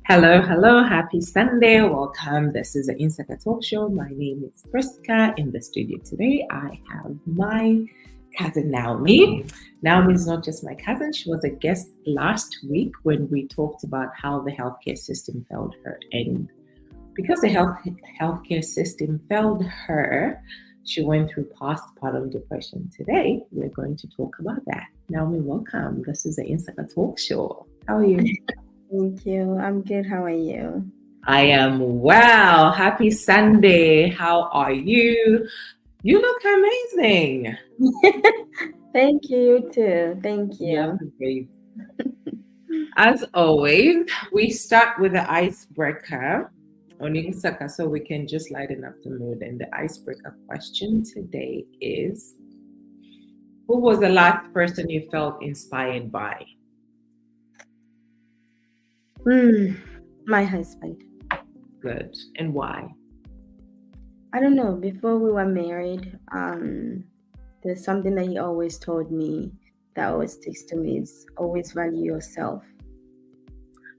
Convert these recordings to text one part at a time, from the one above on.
Hello, hello, happy Sunday. Welcome. This is the Insaka Talk Show. My name is Priska. In the studio today, I have my cousin Naomi. Naomi is not just my cousin, she was a guest last week when we talked about how the healthcare system failed her. And because the healthcare system failed her, she went through postpartum depression. Today, we're going to talk about that. Naomi, welcome. This is the Insaka Talk Show. How are you? Thank you. I'm good. How are you? I am well. Happy Sunday. How are you? You look amazing. Thank you, you too. Thank You you. have great. As always, we start with the icebreaker on Insaka so we can just lighten up the mood. And the icebreaker question today is, who was the last person you felt inspired by? My husband. Good. And why? I don't know. Before we were married, there's something that he always told me that always sticks to me is always value yourself.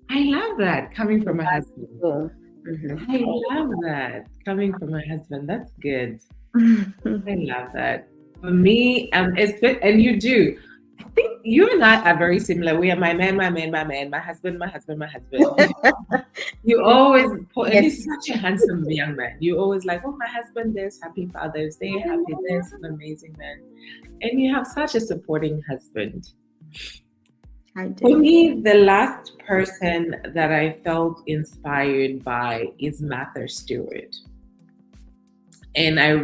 I love that coming from a husband. So, I love that coming from a husband. That's good. I love that. For me, it's good, and you do. I think you and I are very similar. We are my man, my man, my man, my husband, my husband, my husband. You always put, and he's such a handsome young man. You always like, oh, my husband, this, happy Father's Day, happy this, an amazing man. And you have such a supporting husband. I For do. me, the last person that I felt inspired by is Martha Stewart. And I've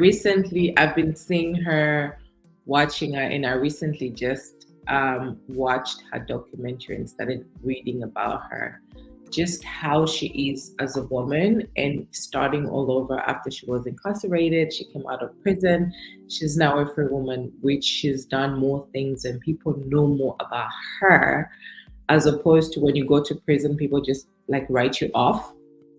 been seeing her, watching her, and I recently just watched her documentary and started reading about her, just how she is as a woman and starting all over after she was incarcerated. She came out of prison. She's now a free woman, which she's done more things and people know more about her, as opposed to when you go to prison, people just like write you off.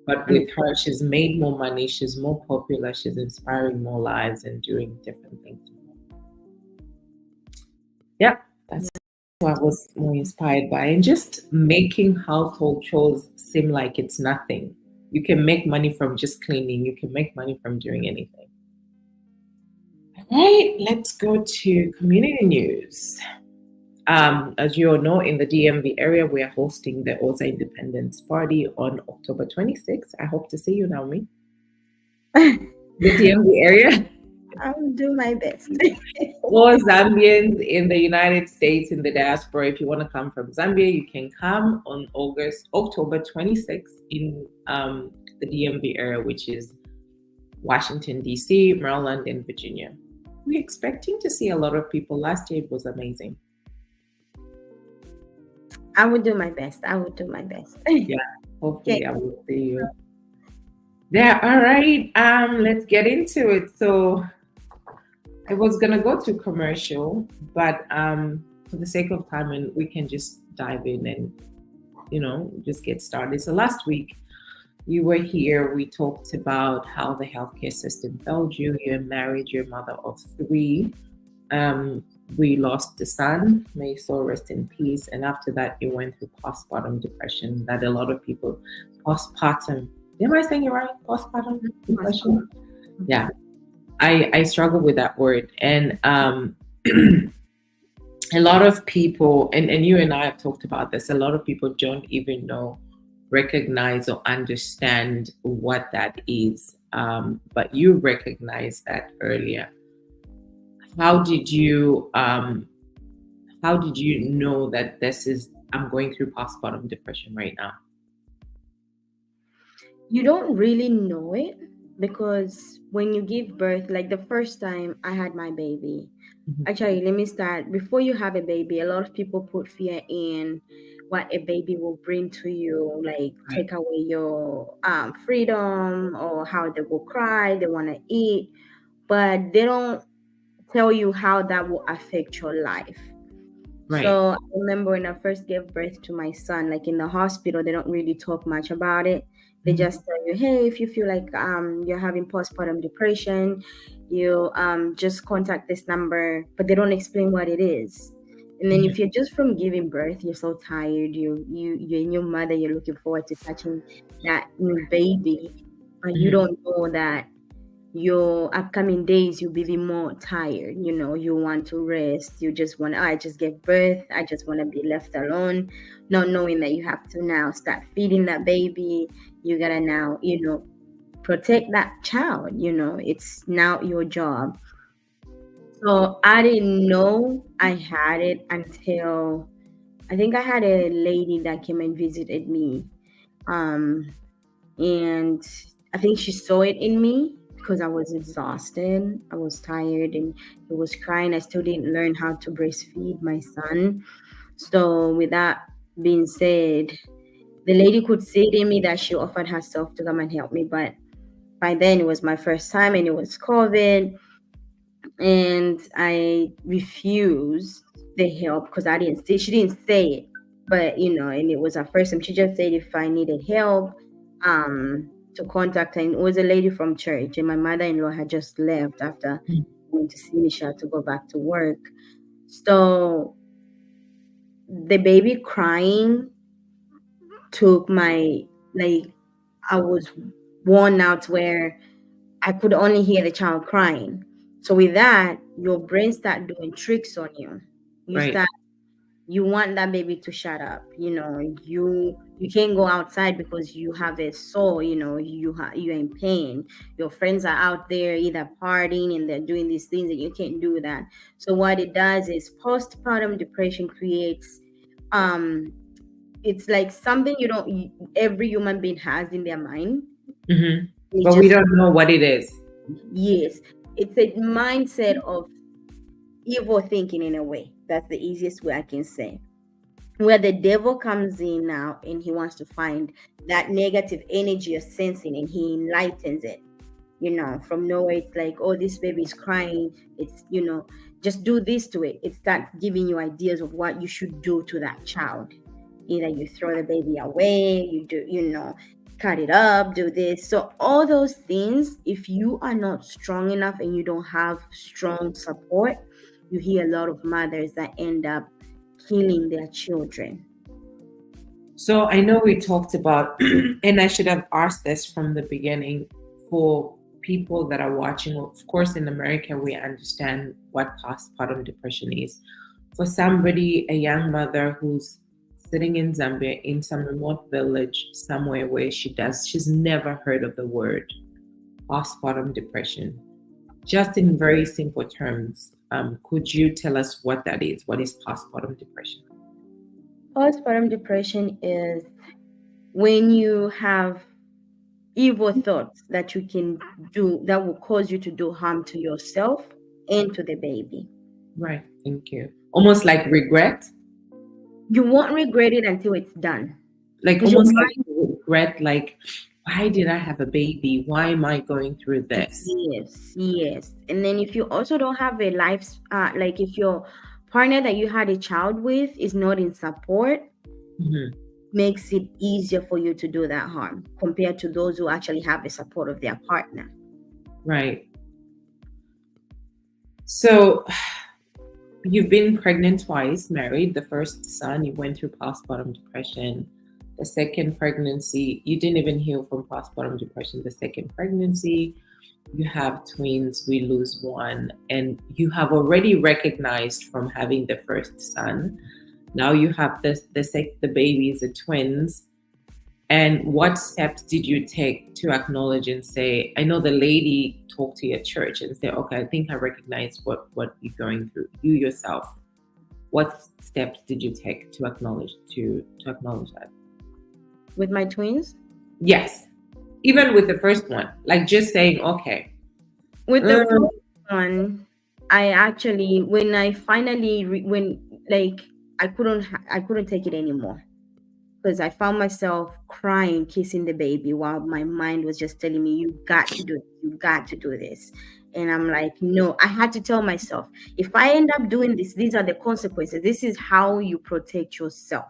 But with her, she's made more money, she's more popular, she's inspiring more lives and doing different things. Yeah, that's what I was more inspired by. And just making household chores seem like it's nothing. You can make money from just cleaning, you can make money from doing anything. All right, let's go to community news. As you all know, in the DMV area, we are hosting the OSA Independence Party on October 26th. I hope to see you, Naomi. The DMV area. I'll do my best. Or Zambians in the United States, in the diaspora, if you want to come from Zambia, you can come on October 26th in the DMV area, which is Washington, D.C., Maryland, and Virginia. We're expecting to see a lot of people. Last year, it was amazing. I will do my best. I will do my best. Yeah, hopefully I will see you. Yeah, all right. Let's get into it. So I was gonna go to commercial, but for the sake of time, and we can just dive in and just get started. So last week you were here. We talked about how the healthcare system failed you. You're married. You're a mother of 3. We lost the son. May his soul rest in peace. And after that, you went through postpartum depression. That a lot of people postpartum. Am I saying it right? Postpartum depression. Yeah. I struggle with that word. And a lot of people, and you and I have talked about this, a lot of people don't even recognize or understand what that is. But you recognize that earlier. How did you know that I'm going through postpartum depression right now? You don't really know it because when you give birth, like the first time I had my baby, actually, let me start. Before you have a baby, a lot of people put fear in what a baby will bring to you, like take away your freedom or how they will cry, they want to eat, but they don't tell you how that will affect your life. Right. So I remember when I first gave birth to my son, like in the hospital, they don't really talk much about it. They just tell you, hey, if you feel like you're having postpartum depression, you just contact this number, but they don't explain what it is. And then if you're just from giving birth, you're so tired. You and your mother, you're looking forward to touching that new baby, but you don't know that your upcoming days you'll be more tired. You want to rest. You just want, I just gave birth. I just want to be left alone, not knowing that you have to now start feeding that baby. You gotta now, protect that child. It's now your job. So I didn't know I had it until I think I had a lady that came and visited me. Um, and I think she saw it in me because I was exhausted. I was tired and he was crying. I still didn't learn how to breastfeed my son. So, with that being said, the lady could see it in me that she offered herself to come and help me. But by then, it was my first time and it was COVID. And I refused the help because I didn't say, she didn't say it, but and it was her first time. She just said if I needed help, to contact her. And it was a lady from church, and my mother-in-law had just left after going to see me. She had to go back to work. So the baby crying took my, like, I was worn out where I could only hear the child crying. So with that, your brain start doing tricks on you. You Right. start, you want that baby to shut up. You can't go outside because you have a sore. You're in pain. Your friends are out there either partying and they're doing these things, and you can't do that. So what it does is postpartum depression creates, it's like something every human being has in their mind. Mm-hmm. It But we just, don't know what it is. yes, it's a mindset of evil thinking in a way. That's the easiest way I can say. Where the devil comes in now and he wants to find that negative energy you're sensing and he enlightens it. From nowhere, it's like, oh, this baby is crying. It's, just do this to it. It starts giving you ideas of what you should do to that child. Either you throw the baby away, you do, cut it up, do this. So all those things, if you are not strong enough and you don't have strong support, you hear a lot of mothers that end up killing their children. So I know we talked about, and I should have asked this from the beginning for people that are watching. Of course, in America, we understand what postpartum depression is. For somebody, a young mother who's sitting in Zambia in some remote village somewhere where she's never heard of the word postpartum depression. Just in very simple terms, could you tell us what that is? What is postpartum depression? Postpartum depression is when you have evil thoughts that you can do that will cause you to do harm to yourself and to the baby. Right. Thank you. Almost like regret, You won't regret it until it's done. like Because your almost like mind, regret, like, why did I have a baby? Why am I going through this? yes, yes. And then if you also don't have a life, like if your partner that you had a child with is not in support, Mhm. makes it easier for you to do that harm compared to those who actually have the support of their partner. Right. So you've been pregnant twice, married. The first son, you went through postpartum depression. The second pregnancy, you didn't even heal from postpartum depression. The second pregnancy, you have twins, we lose one, and you have already recognized from having the first son. Now you have the babies, the twins. And what steps did you take to acknowledge and say, I know the lady talked to your church and say, okay, I think I recognize what you're going through, you yourself. What steps did you take to acknowledge that? With my twins? Yes. Even with the first one, like just saying, okay. With the first one, I actually, when I finally, when like I couldn't take it anymore because I found myself crying, kissing the baby while my mind was just telling me, "You got to do it. You got to do this." And I'm like, no, I had to tell myself, if I end up doing this, these are the consequences. This is how you protect yourself.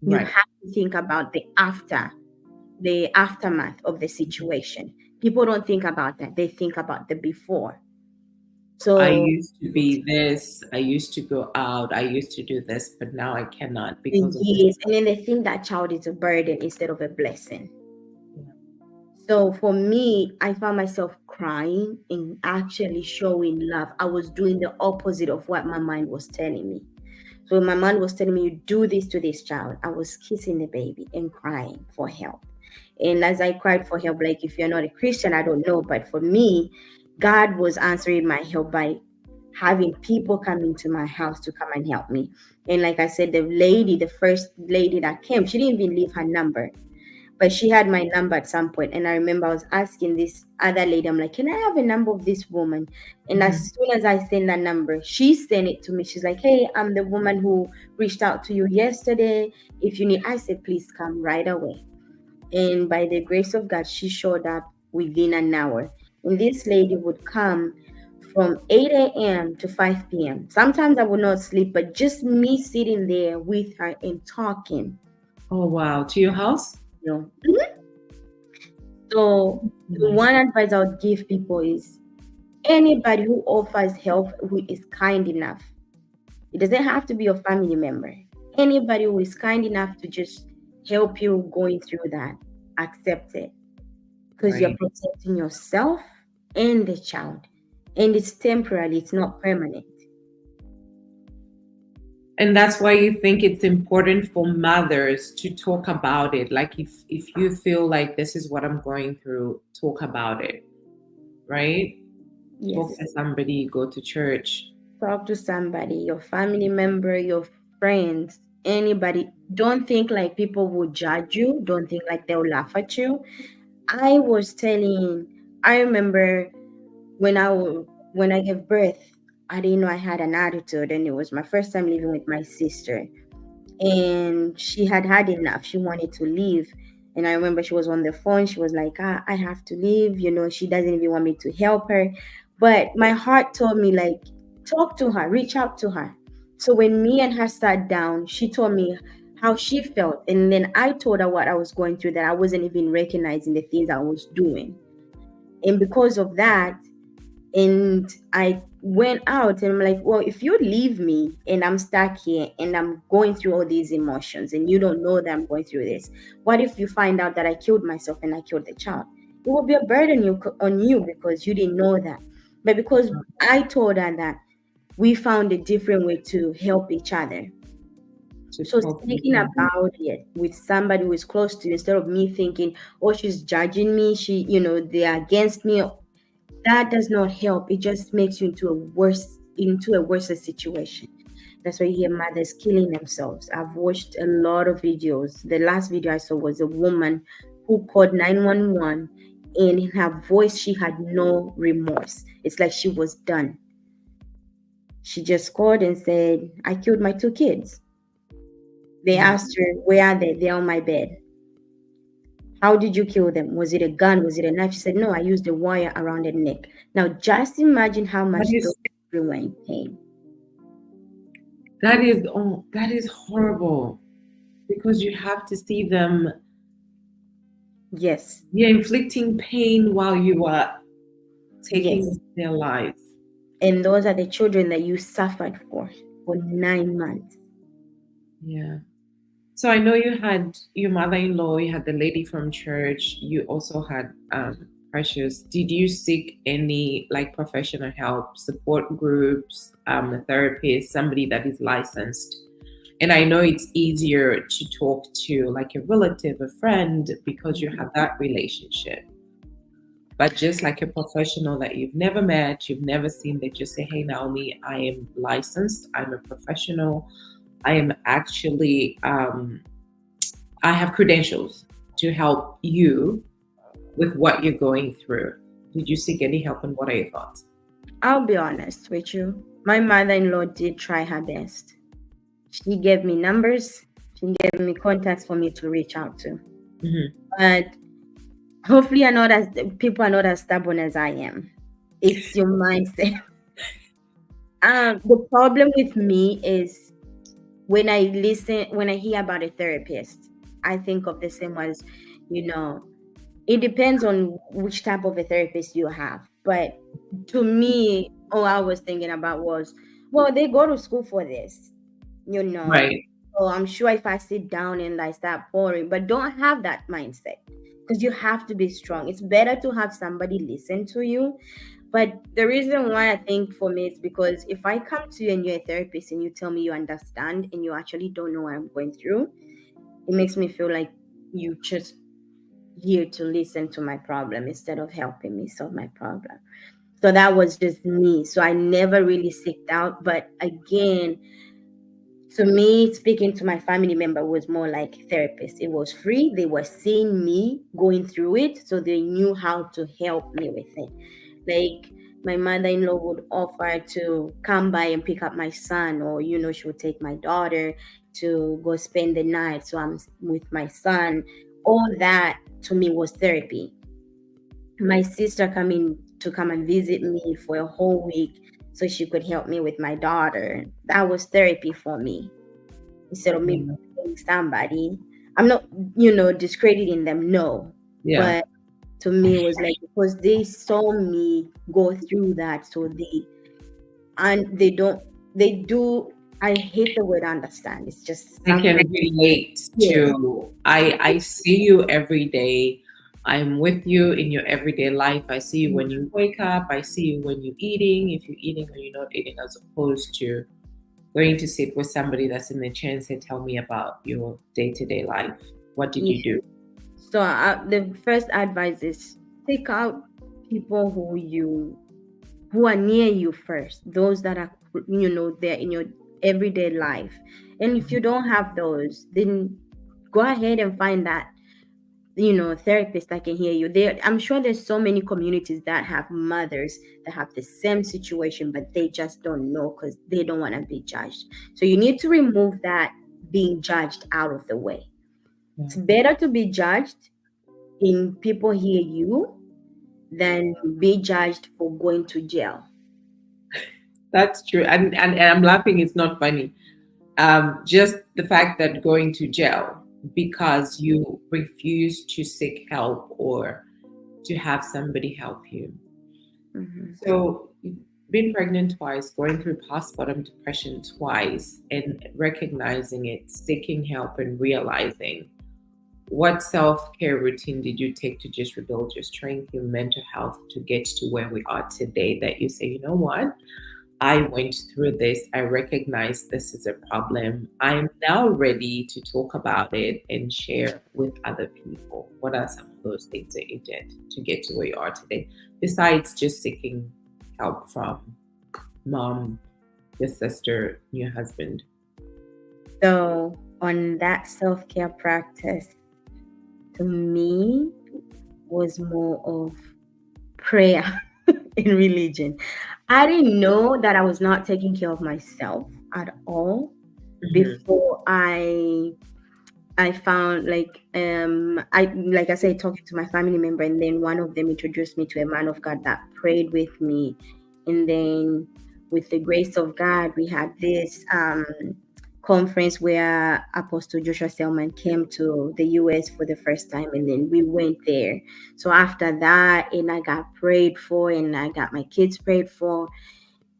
You Right. have to think about the aftermath of the situation. People don't think about that. They think about the before. I So used to be this, I used to go out, I used to do this, but now I cannot because of this. yes, and then they think that child is a burden instead of a blessing. Yeah. So for me, I found myself crying and actually showing love. I was doing the opposite of what my mind was telling me. So my mind was telling me, you do this to this child. I was kissing the baby and crying for help. And as I cried for help, like if you're not a Christian, I don't know. But for me, God was answering my help by having people come into my house to come and help me. And like I said, the first lady that came, she didn't even leave her number, but she had my number at some point. And I remember I was asking this other lady, I'm like, can I have a number of this woman? And Mhm. as soon as I send that number, she sent it to me. She's like, hey, I'm the woman who reached out to you yesterday. If you need, I said, please come right away. And by the grace of God, she showed up within an hour. And this lady would come from 8 a.m. to 5 p.m. Sometimes I would not sleep, but just me sitting there with her and talking, Oh wow. To your house? you know. So the Nice. one advice I would give people is anybody who offers help who is kind enough. It doesn't have to be your family member. Anybody who is kind enough to just help you going through that, accept it. Because you're Right. protecting yourself and the child. And it's temporary, it's not permanent. And that's why you think it's important for mothers to talk about it. Like if you feel like this is what I'm going through, talk about it, right? Talk Yes. to somebody, go to church. Talk to somebody, your family member, your friends, anybody. Don't think like people will judge you. Don't think like they'll laugh at you. I was telling, I remember when when I gave birth, I didn't know I had an attitude, and it was my first time living with my sister, and she had had enough. She wanted to leave, and I remember she was on the phone. She was like, I have to leave. She doesn't even want me to help her, but my heart told me like, talk to her, reach out to her. So when me and her sat down, she told me how she felt, and then I told her what I was going through, that I wasn't even recognizing the things I was doing. And because of that, and I went out and I'm like, well, if you leave me and I'm stuck here and I'm going through all these emotions and you don't know that I'm going through this, what if you find out that I killed myself and I killed the child? It will be a burden on you because you didn't know that. But because I told her that, we found a different way to help each other. To So talk to speaking them. about it with somebody who is close to you, instead of me thinking, oh, she's judging me, they're against me, that does not help. It just makes you into a worse situation. That's why you hear mothers killing themselves. I've watched a lot of videos. The last video I saw was a woman who called 911, and in her voice she had no remorse. It's like she was done. She just called and said, I killed my two kids. They Yeah. asked her, where are they? They're on my bed. How did you kill them? Was it a gun? Was it a knife? She said, no, I used a wire around their neck. Now, just imagine how That much those is children were in pain. that is horrible because you have to see them, Yes, you're inflicting pain while you are yes. taking their lives. And those are the children that you suffered for 9 months. Yeah. So I know you had your mother-in-law, you had the lady from church, you also had Precious. Did you seek any like professional help, support groups, a therapist, somebody that is licensed? And I know it's easier to talk to like a relative, a friend, because you have that relationship. But just like a professional that you've never met, you've never seen, they just say, hey, Naomi, I am licensed, I'm a professional, I am actually, I have credentials to help you with what you're going through. Did you seek any help and what are your thoughts? I'll be honest with you. My mother-in-law did try her best. She gave me numbers. She gave me contacts for me to reach out to. Mm-hmm. But hopefully, people are not as stubborn as I am. It's your mindset. The problem with me is when I hear about a therapist, I think of the same as, it depends on which type of a therapist you have. But to me, all I was thinking about was, well, they go to school for this, you know. Right. So I'm sure if I sit down and I start pouring, but don't have that mindset, because you have to be strong. It's better to have somebody listen to you. But the reason why I think for me is because if I come to you and you're a therapist and you tell me you understand and you actually don't know what I'm going through, it makes me feel like you just here to listen to my problem instead of helping me solve my problem. So that was just me. So I never really seeked out. But again, to me, speaking to my family member was more like therapist. It was free. They were seeing me going through it, so they knew how to help me with it. Like my mother-in-law would offer to come by and pick up my son, or she would take my daughter to go spend the night. So I'm with my son. All that to me was therapy. My sister coming to come and visit me for a whole week so she could help me with my daughter. That was therapy for me. Instead of me Yeah. being somebody, I'm not, discrediting them, no. Yeah. But to me, it was like because they saw me go through that, so they don't, they do. I hate the word understand. It's just I can something. relate Yeah. to. I see you every day. I'm with you in your everyday life. I see you when you wake up. I see you when you're eating, if you're eating or you're not eating, as opposed to going to sit with somebody that's in the chair and say, "Tell me about your day-to-day life. What did Yeah. you do?" So the first advice is take out people who are near you first. Those that are they're in your everyday life. And if you don't have those, then go ahead and find that therapist that can hear you. I'm sure there's so many communities that have mothers that have the same situation, but they just don't know because they don't want to be judged. So you need to remove that being judged out of the way. It's better to be judged in people hear you than be judged for going to jail. That's true. And I'm laughing, it's not funny. Just the fact that going to jail because you refuse to seek help or to have somebody help you. Hmm. So you've been pregnant twice, going through postpartum depression twice, and recognizing it, seeking help, and realizing, what self-care routine did you take to just rebuild your strength, your mental health, to get to where we are today, that you say, you know what? I went through this. I recognize this is a problem. I am now ready to talk about it and share with other people. What are some of those things that you did to get to where you are today, besides just seeking help from mom, your sister, your husband? So on that self-care practice, to me, was more of prayer in religion. I didn't know that I was not taking care of myself at all Mhm. before I found like I said, talking to my family member, and then one of them introduced me to a man of God that prayed with me, and then with the grace of God, we had this conference where Apostle Joshua Selman came to the US for the first time, and then we went there. So after that, and I got prayed for, and I got my kids prayed for,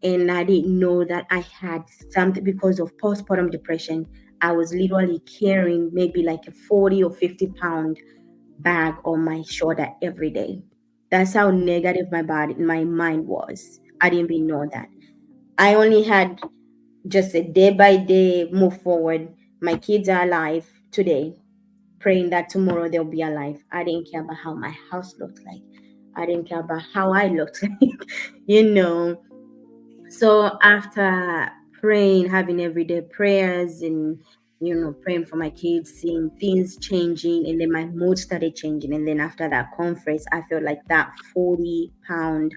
and I didn't know that I had something because of postpartum depression. I was literally carrying maybe like a 40 or 50 pound bag on my shoulder every day. That's how negative my mind was. I didn't even know that. I only had just a day by day move forward. My kids are alive today, praying that tomorrow they'll be alive. I didn't care about how my house looked like. I didn't care about how I looked like, you know. So after praying, having everyday prayers, and praying for my kids, seeing things changing, and then my mood started changing. And then after that conference, I felt like that 40 pound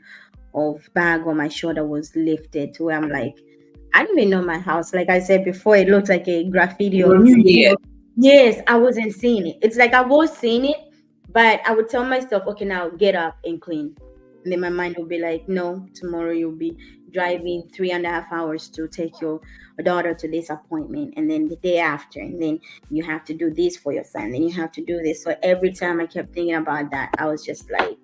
of bag on my shoulder was lifted to where I'm like, I didn't even know my house. Like I said before, it looked like a graffiti You or don't see it. yes, I wasn't seeing it. It's like I was seeing it, but I would tell myself, okay, now get up and clean. And then my mind would be like, no, tomorrow you'll be driving 3.5 hours to take your daughter to this appointment. And then the day after, and then you have to do this for your son. Then you have to do this. So every time I kept thinking about that, I was just like,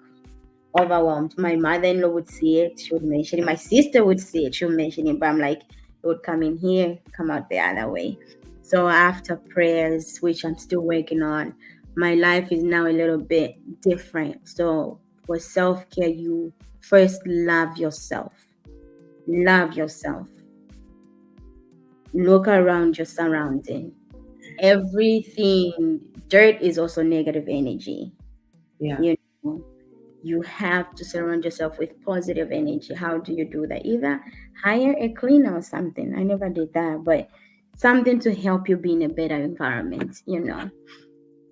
overwhelmed. My mother-in-law would see it, she would mention it. My sister would see it, she would mention it. But I'm like, it would come in here, come out the other way. So after prayers, which I'm still working on, my life is now a little bit different. So for self-care, you first love yourself. Love yourself. Look around your surrounding. Everything, dirt is also negative energy. Yeah. You know, you have to surround yourself with positive energy. How do you do that? Either hire a cleaner or something. I never did that, but something to help you be in a better environment.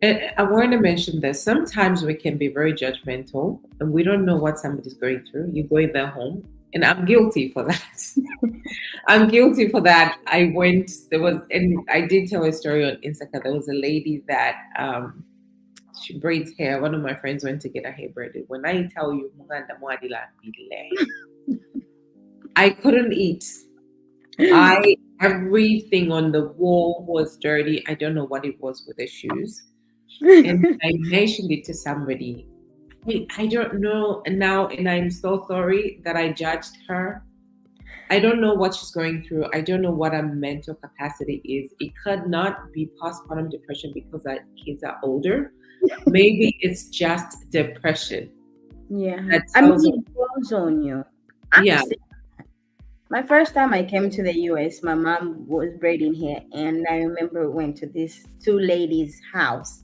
And I want to mention this. Sometimes we can be very judgmental and we don't know what somebody's going through. You go in their home, and I'm guilty for that. I'm guilty for that. And I did tell a story on Insaka. There was a lady that she braids hair. One of my friends went to get her hair braided. When I tell you, Muganda Mwadila Bile, I couldn't eat. I Everything on the wall was dirty. I don't know what it was with the shoes. And I mentioned it to somebody. I don't know now, and I'm so sorry that I judged her. I don't know what she's going through. I don't know what her mental capacity is. It could not be postpartum depression because our kids are older. Maybe it's just depression Yeah. that I mean, tells us, it grows on you. I'm yeah, My first time I came to the US, my mom was braiding hair, and I remember we went to this two ladies' house.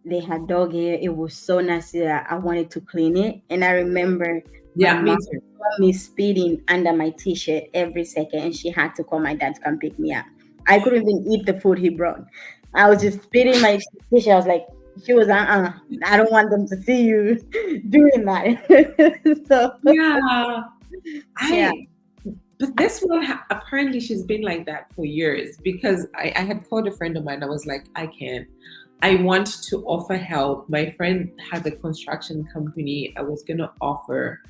They had dog hair. It was so nasty that I wanted to clean it. And I remember my yeah, me mom too. saw me speeding under my t-shirt every second, and she had to call my dad to come pick me up. I couldn't even eat the food he brought. I was just speeding my t-shirt. I was like, she was, I don't want them to see you doing that. So, Yeah, yeah. I. But this one, apparently, she's been like that for years because I had called a friend of mine. I was like, I can't. I want to offer help. My friend has a construction company. I was going to offer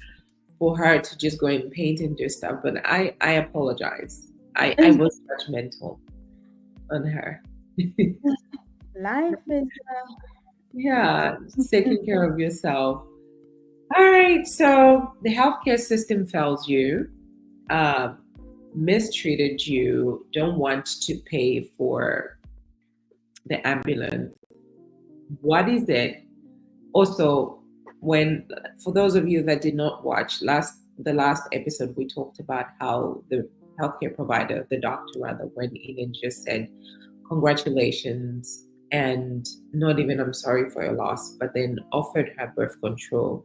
for her to just go and paint and do stuff, but I apologize. I And was judgmental on her. life is, Yeah, just taking care of yourself. All right, so the healthcare system fails you, uh, mistreated you, don't want to pay for the ambulance. What is it? Also, when for those of you that did not watch the last episode, we talked about how the healthcare provider, the doctor rather, went in and just said, "Congratulations," and not even "I'm sorry for your loss," but then offered her birth control.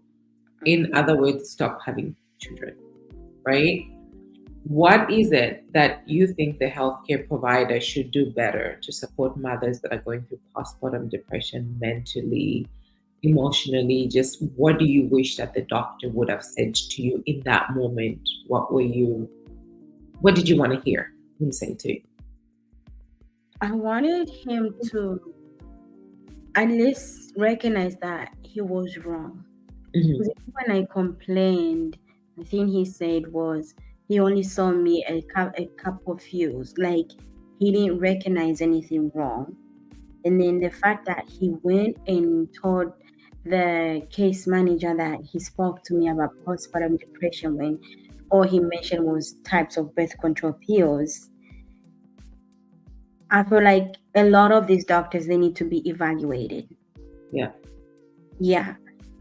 In other words, stop having children, right? What is it that you think the healthcare provider should do better to support mothers that are going through postpartum depression mentally, emotionally? Just what do you wish that the doctor would have said to you in that moment? What did you want to hear him say to you? I wanted him to at least recognize that he was wrong. Hmm. Because when I complained, the thing he said was he only saw me a couple of views. Like he didn't recognize anything wrong. And then the fact that he went and told the case manager that he spoke to me about postpartum depression when all he mentioned was types of birth control pills. I feel like a lot of these doctors they need to be evaluated. Yeah, Yeah,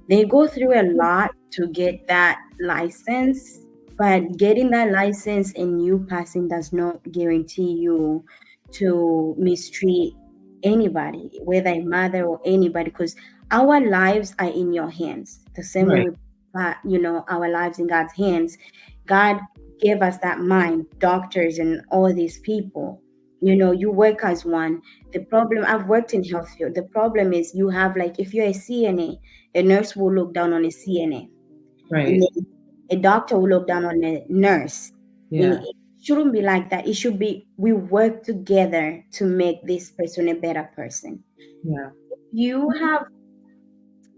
they go through a lot to get that license, but getting that license and you passing does not guarantee you to mistreat anybody, whether a mother or anybody, because our lives are in your hands. The same way right, we put, our lives in God's hands. God gave us that mind, doctors and all these people. You work as one. The problem, I've worked in health field. The problem is you have, like, if you're a CNA, a nurse will look down on a CNA, and right. then a doctor will look down on a nurse. And Yeah, it shouldn't be like that. It should be we work together to make this person a better person. yeah, You have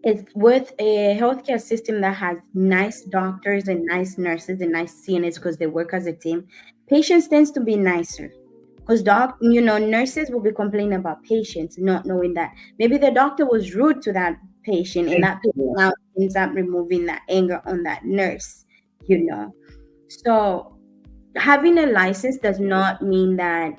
It's with a healthcare system that has nice doctors and nice nurses and nice CNAs because they work as a team. Patients tends to be nicer because nurses will be complaining about patients, not knowing that maybe the doctor was rude to that patient, and that patient now ends up removing that anger on that nurse, you know. So having a license does not mean that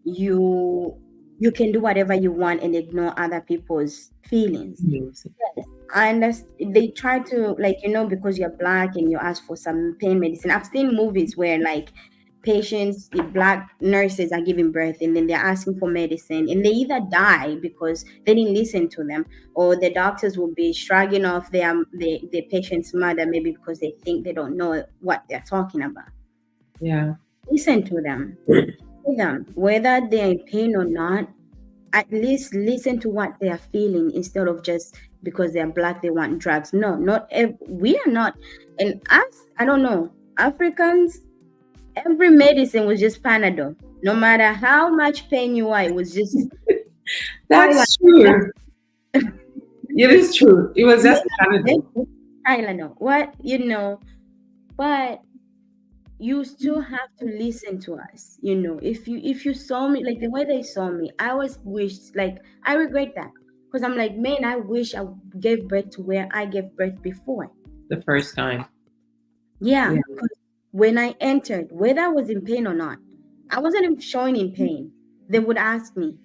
you you can do whatever you want and ignore other people's feelings. Yes. Yes, I understand. They try to, like, because you're black and you ask for some pain medicine. I've seen movies where, like, patients, the black nurses are giving birth and then they're asking for medicine and they either die because they didn't listen to them, or the doctors will be shrugging off the patient's mother, maybe because they think they don't know what they're talking about. Yeah. Listen to them. To them, whether they're in pain or not. At least listen to what they are feeling, instead of just because they're black they want drugs. No, we are not. And us, I don't know, Africans, every medicine was just Panadol. No matter how much pain you are, it was just That's true. It is true. It was just Panadol. Tylenol. But you still have to listen to us. If you saw me like the way they saw me, I always wished, like, I regret that, because I'm like, man, I wish I gave birth to where I gave birth before. The first time. Yeah, 'cause when I entered, whether I was in pain or not, I wasn't even showing in pain. They would ask me,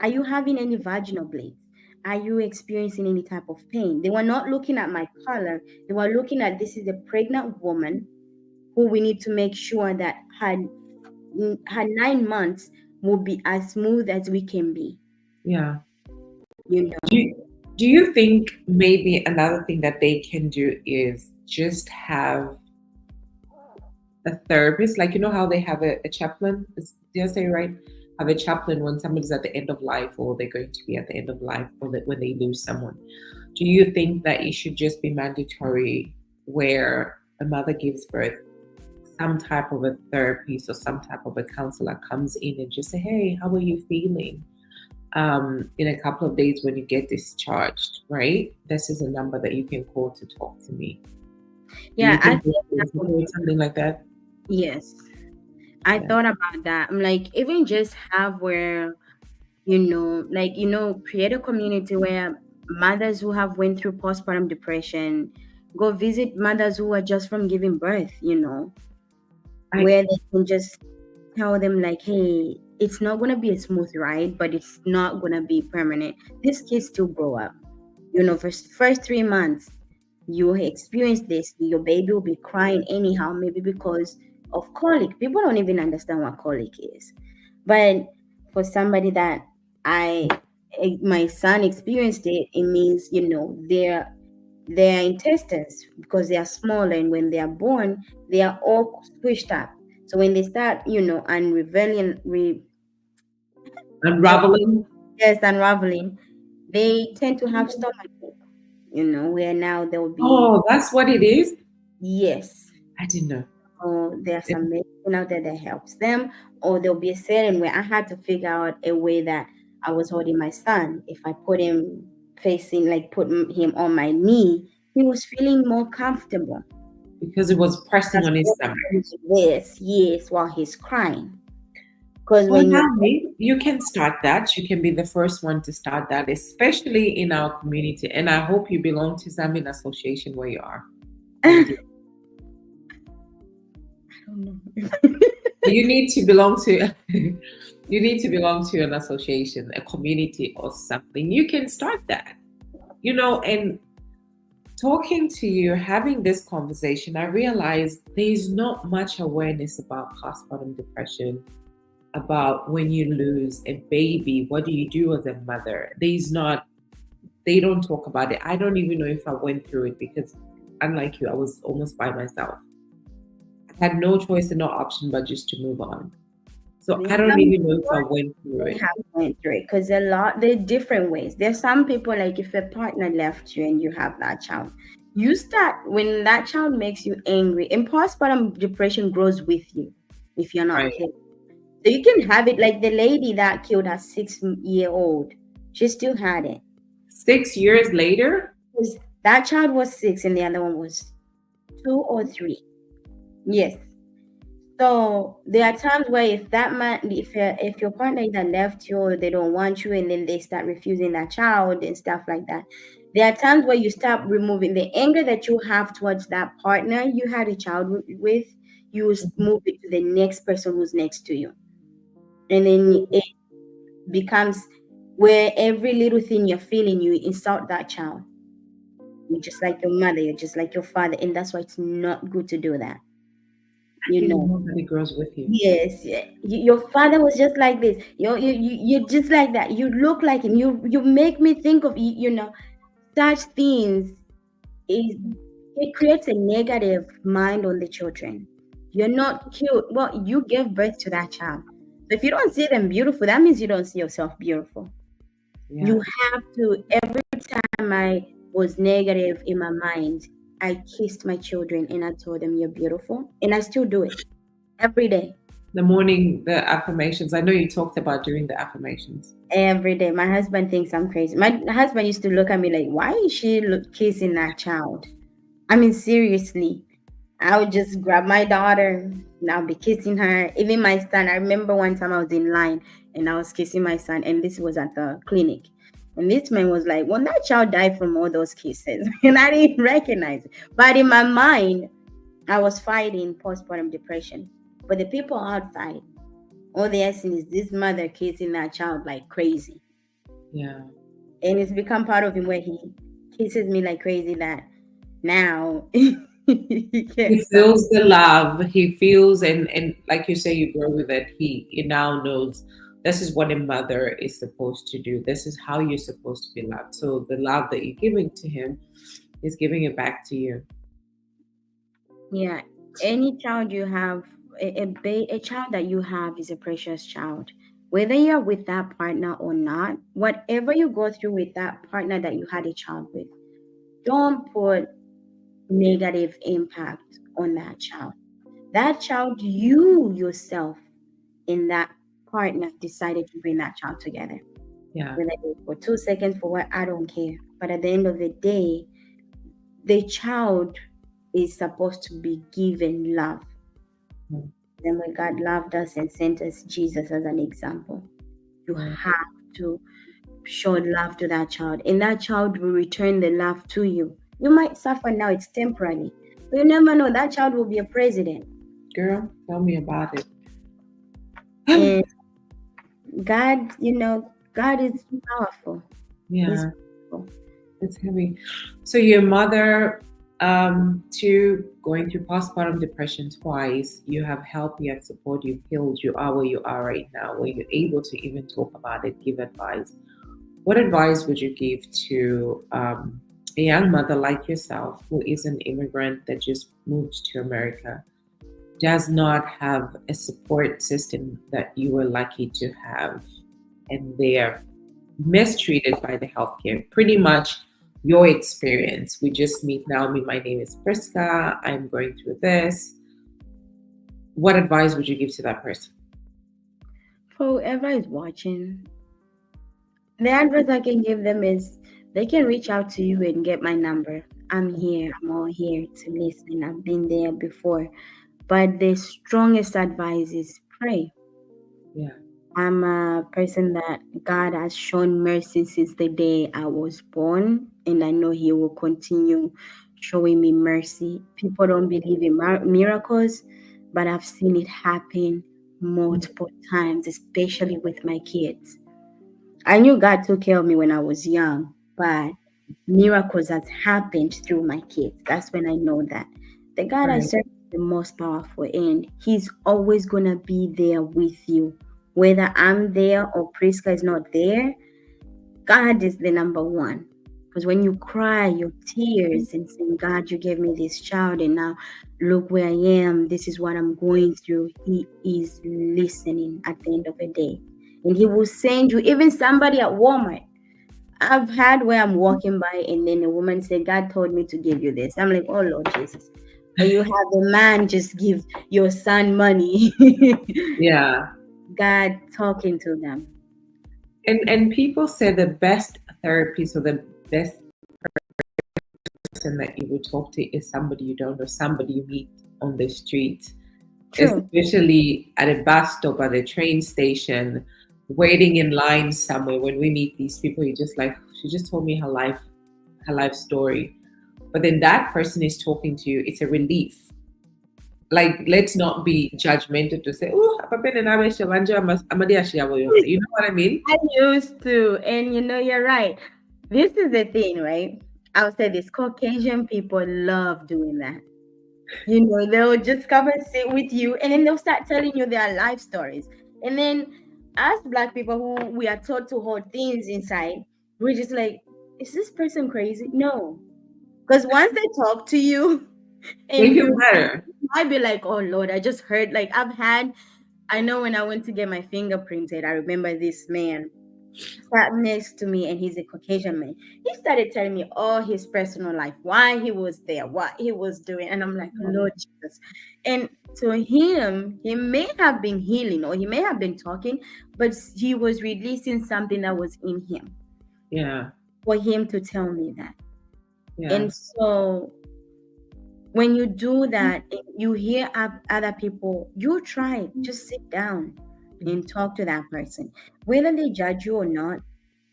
are you having any vaginal bleeds? Are you experiencing any type of pain? They were not looking at my color. They were looking at, this is a pregnant woman who we need to make sure that her 9 months will be as smooth as we can be. Yeah. You know. Do you think maybe another thing that they can do is just have a therapist? Like, how they have a chaplain? Did I say right? Have a chaplain when somebody's at the end of life, or they're going to be at the end of life, or that when they lose someone. Do you think that it should just be mandatory where a mother gives birth, some type of a therapist or some type of a counselor comes in and just say, hey, how are you feeling? In a couple of days when you get discharged, right? This is a number that you can call to talk to me. Yeah, I think something like that. Yes, I thought about that. I'm like, even just have where, create a community where mothers who have went through postpartum depression go visit mothers who are just from giving birth. Where they can just tell them, like, hey, it's not going to be a smooth ride, but it's not going to be permanent. These kids still grow up. First 3 months, you experience this, your baby will be crying anyhow, maybe because of colic. People don't even understand what colic is. But for somebody that my son experienced it, it means, their intestines, because they are small, and when they are born, they are all squished up. So when they start, unraveling, they tend to have stomach ache, where now there will be. Oh, that's what it is? Yes. I didn't know. There's some medicine out there that helps them, or there'll be a setting where I had to figure out a way that I was holding my son. If I put him facing, like, put him on my knee, he was feeling more comfortable. Because it was pressing on his stomach. Yes, while he's crying. Because you can start that. You can be the first one to start that, especially in our community. And I hope you belong to Zambian association where you are. I don't know. You need to belong to an association, a community, or something. You can start that. And talking to you, having this conversation, I realized there's not much awareness about postpartum depression, about when you lose a baby, what do you do as a mother? They don't talk about it. I don't even know if I went through it, because unlike you, I was almost by myself. I had no choice and no option but just to move on. So I don't even know if I went through it. Because there are different ways. There's some people, like, if a partner left you and you have that child, you start, when that child makes you angry, and postpartum depression grows with you if you're not careful. So you can have it, like the lady that killed her 6-year-old. She still had it. 6 years later? Because that child was 6 and the other one was 2 or 3. Yes. So there are times where if that man, if your partner either left you or they don't want you, and then they start refusing that child and stuff like that, there are times where you start removing the anger that you have towards that partner you had a child with. You move it to the next person who's next to you, and then it becomes where every little thing you're feeling, you insult that child. You're just like your mother, you're just like your father, and that's why it's not good to do that. I You didn't know. know that it grows with you. Yes, yeah. Your father was just like this. You're just like that. You look like him. You make me think of such things. Is It creates a negative mind on the children. You're not cute. Well, you gave birth to that child. So if you don't see them beautiful, that means you don't see yourself beautiful. Yeah. You have to. Every time I was negative in my mind, I kissed my children and I told them you're beautiful, and I still do it every day. The morning, the affirmations. I know you talked about doing the affirmations. Every day. My husband thinks I'm crazy. My husband used to look at me like, why is she kissing that child? I mean, seriously. I would just grab my daughter and I'll be kissing her. Even my son. I remember one time I was in line and I was kissing my son, and this was at the clinic. And this man was like, well, that child died from all those kisses. And I didn't recognize it. But in my mind, I was fighting postpartum depression. But the people outside, all they're seeing is this mother kissing that child like crazy. Yeah. And it's become part of him where he kisses me like crazy that now he can't He stop. feels the love. He feels, and like you say, you grow with it. He now knows this is what a mother is supposed to do. This is how you're supposed to be loved. So the love that you're giving to him is giving it back to you. Yeah, any child you have, a child that you have is a precious child. Whether you're with that partner or not, whatever you go through with that partner that you had a child with, don't put negative impact on that child. That child, you yourself and that partner decided to bring that child together. Yeah. Whether it's for 2 seconds, for what, I don't care. But at the end of the day, the child is supposed to be given love. Mm. Then when God loved us and sent us Jesus as an example, you Yeah. have to show love to that child, and that child will return the love to you. You might suffer now, it's temporary, but you never know, that child will be a president. Girl, tell me about it. And God, God is powerful. He's Yeah, powerful. it's heavy. So your mother, to going through postpartum depression twice, you have help, you have support, you've healed, you are where you are right now, where you're able to even talk about it, give advice. What advice would you give to a young mother like yourself who is an immigrant that just moved to America, does not have a support system that you were lucky to have, and they are mistreated by the healthcare? Pretty much your experience. We just meet Naomi. My name is Priska. I'm going through this. What advice would you give to that person? For whoever is watching, the advice I can give them is they can reach out to you and get my number. I'm here. I'm all here to listen. I've been there before. But the strongest advice is pray. Yeah. I'm a person that God has shown mercy since the day I was born, and I know He will continue showing me mercy. People don't believe in miracles, but I've seen it happen multiple times, especially with my kids. I knew God took care of me when I was young, but miracles has happened through my kids. That's when I know that the God I Right. serve is the most powerful, and He's always gonna be there with you. Whether I'm there or Priska is not there, God is the number one. Because when you cry your tears and saying, God, you gave me this child, and now look where I am, this is what I'm going through, He is listening at the end of the day. And He will send you, even somebody at Walmart. I've had where I'm walking by and then a woman said, God told me to give you this. I'm like, oh Lord Jesus. Or you have a man just give your son money. Yeah. God talking to them. And people say the best therapy, so the best person that you would talk to is somebody you don't know, somebody you meet on the street. True. especially at a bus stop, at a train station, waiting in line somewhere. When we meet these people, you just like, she just told me her life story. But then that person is talking to you, it's a relief. Like, let's not be judgmental to say, oh, you know what I mean? I used to, and you're right. This is the thing, right? I'll say this: Caucasian people love doing that. They'll just come and sit with you, and then they'll start telling you their life stories. And then, as Black people who we are taught to hold things inside, we're just like, is this person crazy? No, because once they talk to you, They and feel you better. might be like, oh Lord, I just heard. Like I know when I went to get my fingerprinted, I remember this man sat next to me, and he's a Caucasian man. He started telling me all his personal life, why he was there, what he was doing. And I'm like, Lord Jesus. And to him, he may have been healing or he may have been talking, but he was releasing something that was in him Yeah, for him to tell me that. yeah. And so when you do that, and you hear other people, you try it. Just sit down and talk to that person. Whether they judge you or not,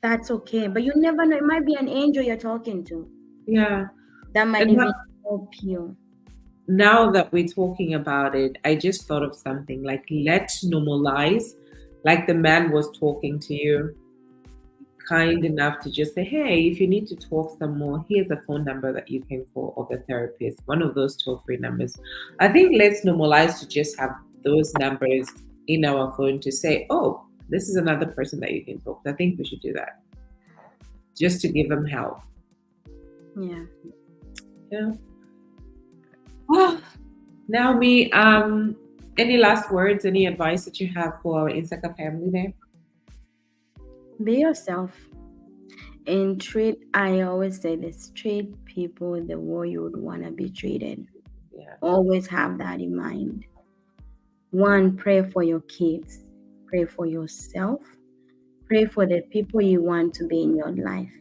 that's okay. But you never know. It might be an angel you're talking to Yeah. that might And even help you. now that we're talking about it, I just thought of something like, let's normalize, like the man was talking to you, kind enough to just say, hey, if you need to talk some more, here's a phone number that you can call, or the therapist, one of those toll free numbers. I think let's normalize to just have those numbers in our phone to say, oh, this is another person that you can talk to. I think we should do that just to give them help. Yeah. Yeah. Well, Naomi, any last words, any advice that you have for our Insaka family there? Be yourself and I always say this, treat people the way you would want to be treated. Yeah. Always have that in mind. One, pray for your kids, pray for yourself, pray for the people you want to be in your life.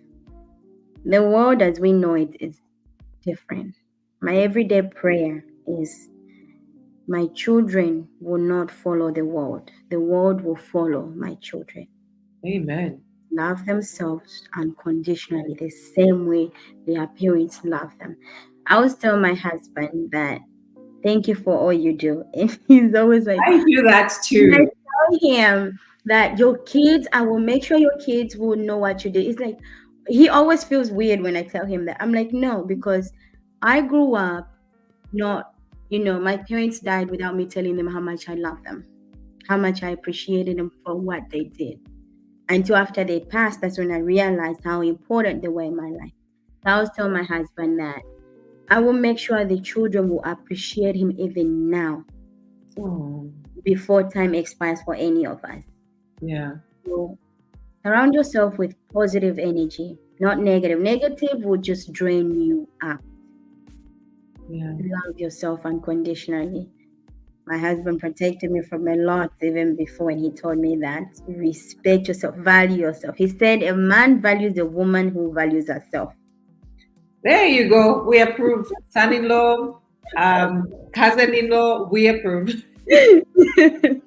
The world as we know it is different. My everyday prayer is my children will not follow the world will follow my children. Amen. Love themselves unconditionally, the same way their parents love them. I always tell my husband that thank you for all you do. And he's always like, I do that and I too. tell him that your kids, I will make sure your kids will know what you do. It's like he always feels weird when I tell him that. I'm like, no, because I grew up not, my parents died without me telling them how much I love them, how much I appreciated them for what they did. Until after they passed, that's when I realized how important they were in my life. So I always tell my husband that I will make sure the children will appreciate him even now Oh, before time expires for any of us. yeah. So surround yourself with positive energy, not negative. Negative will just drain you up. Yeah. Love yourself unconditionally. My husband protected me from a lot even before when he told me that respect yourself, value yourself. He said a man values a woman who values herself. There you go. We approve. Son in law, cousin in law, we approve. And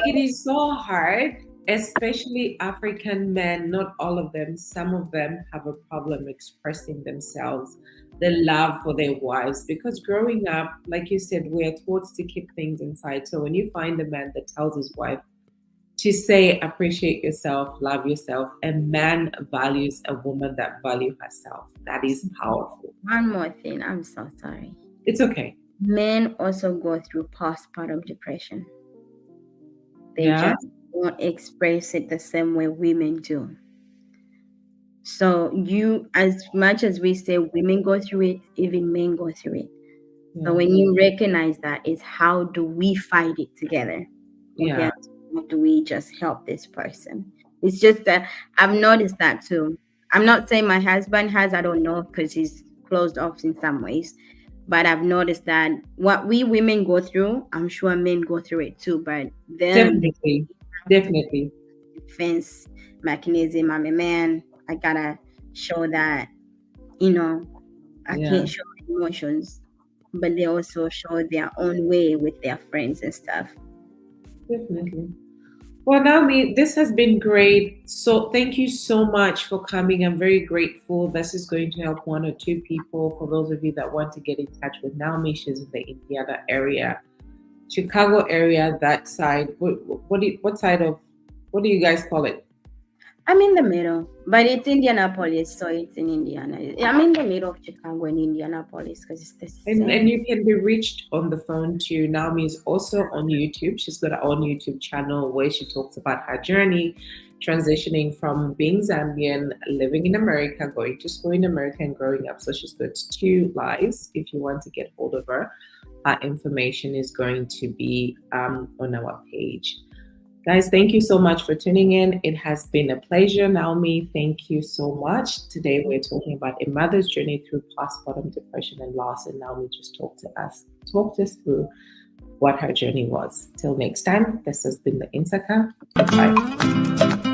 it is so hard, especially African men, not all of them, some of them have a problem expressing themselves, the love for their wives. Because growing up, like you said, we're taught to keep things inside. So when you find a man that tells his wife to say, appreciate yourself, love yourself, a man values a woman that value herself. That is powerful. One more thing, I'm so sorry. It's okay. Men also go through postpartum depression. They Yeah. just won't express it the same way women do. So as much as we say women go through it, even men go through it. So Yeah. when you recognize that, is how do we fight it together? Yeah. Compared to how do we just help this person? It's just that I've noticed that too. I'm not saying my husband has, I don't know, because he's closed off in some ways. But I've noticed that what we women go through, I'm sure men go through it too. But then they Definitely. have to Definitely. defense mechanism. I'm a man. I gotta show that, I Yeah. can't show my emotions. but they also show their own way with their friends and stuff. Definitely. Well, Naomi, this has been great. So thank you so much for coming. I'm very grateful. This is going to help one or two people. For those of you that want to get in touch with Naomi, she's in the Indiana area, Chicago area, that side. What side of, what do you guys call it? I'm in the middle, but it's Indianapolis, so it's in Indiana. I'm in the middle of Chicago and Indianapolis because it's the same. And you can be reached on the phone too. Naomi is also on YouTube. She's got her own YouTube channel where she talks about her journey transitioning from being Zambian, living in America, going to school in America, and growing up. So she's got 2 lives. If you want to get hold of her, her information is going to be on our page. Guys, thank you so much for tuning in. It has been a pleasure. Naomi, thank you so much. Today we're talking about a mother's journey through postpartum depression and loss. And Naomi just talked us through what her journey was. Till next time, this has been the Insaka. Bye.